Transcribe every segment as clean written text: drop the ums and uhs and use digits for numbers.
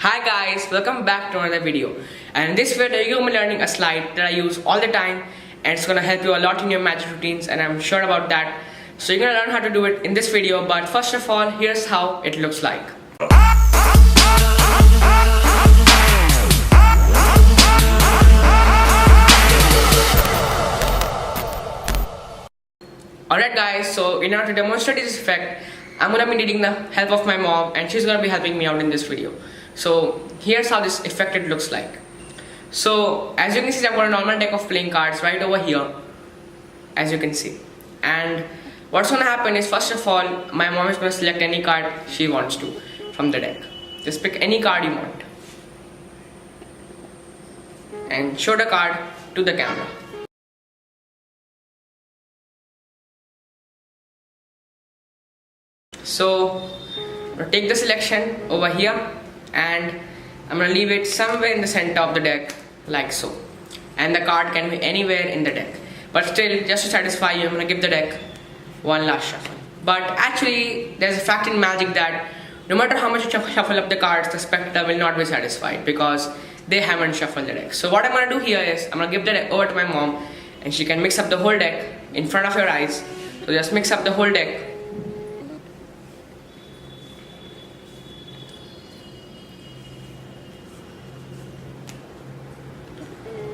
Hi guys, welcome back to another video. And in this video you're going to be learning a slide that I use all the time, and it's going to help you a lot in your magic routines, and I'm sure about that. So you're going to learn how to do it in this video, but first of all, here's how it looks like. Alright guys, so in order to demonstrate this effect, I'm going to be needing the help of my mom, and she's going to be helping me out in this video. So here's how this effect it looks like. So as you can see, I've got a normal deck of playing cards right over here, as you can see. And what's going to happen is, first of all, my mom is going to select any card she wants to from the deck. Just pick any card you want and show the card to the camera. So I'm going to take the selection over here, and I'm going to leave it somewhere in the center of the deck, like so. And the card can be anywhere in the deck. But still, just to satisfy you, I'm going to give the deck one last shuffle. But actually, there's a fact in magic that no matter how much you shuffle up the cards, the spectator will not be satisfied because they haven't shuffled the deck. So what I'm going to do here is, I'm going to give the deck over to my mom, and she can mix up the whole deck in front of your eyes. So just mix up the whole deck.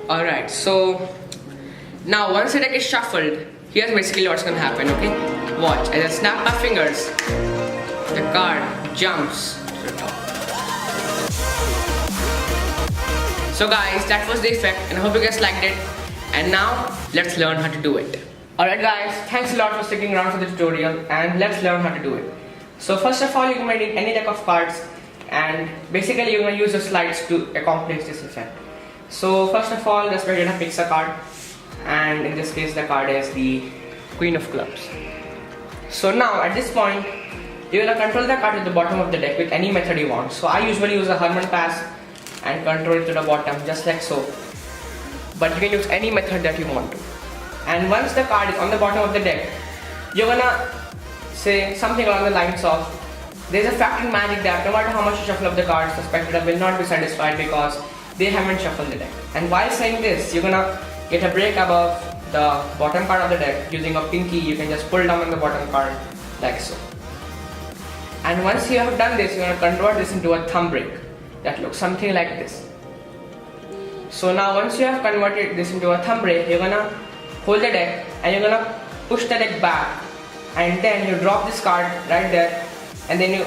Alright, so now once the deck is shuffled, here's basically what's gonna happen, okay? Watch, as I snap my fingers, the card jumps to the top. So guys, that was the effect, and I hope you guys liked it. And now, let's learn how to do it. Alright guys, thanks a lot for sticking around for the tutorial, and let's learn how to do it. So first of all, you're gonna need any deck of cards, and basically you're gonna use your slides to accomplish this effect. So first of all, just we're gonna pick a card, and in this case the card is the Queen of Clubs. So now at this point, you're gonna control the card to the bottom of the deck with any method you want. So I usually use a Herman pass and control it to the bottom, just like so. But you can use any method that you want to. And once the card is on the bottom of the deck, you're gonna say something along the lines of, there's a fact in magic that no matter how much you shuffle up the cards, the spectator will not be satisfied because they haven't shuffled the deck. And while saying this, you're gonna get a break above the bottom part of the deck. Using a pinky, you can just pull down on the bottom card like so. And once you have done this, you're gonna convert this into a thumb break that looks something like this. So now once you have converted this into a thumb break, you're gonna hold the deck and you're gonna push the deck back, and then you drop this card right there, and then you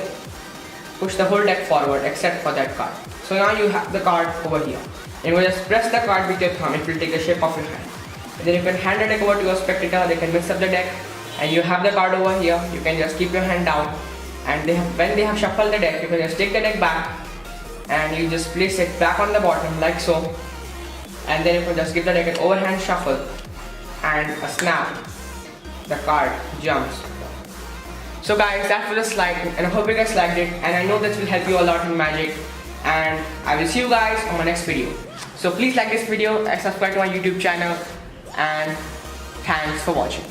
push the whole deck forward except for that card. So now you have the card over here. And you just press the card with your thumb, it will take the shape of your hand. And then you can hand the deck over to your spectator, they can mix up the deck, and you have the card over here. You can just keep your hand down, and when they have shuffled the deck, you can just take the deck back and you just place it back on the bottom like so. And then you can just give the deck an overhand shuffle and a snap. The card jumps. So guys, that was a slide, and I hope you guys liked it, and I know this will help you a lot in magic. And I will see you guys on my next video. So please like this video and subscribe to my YouTube channel, and thanks for watching.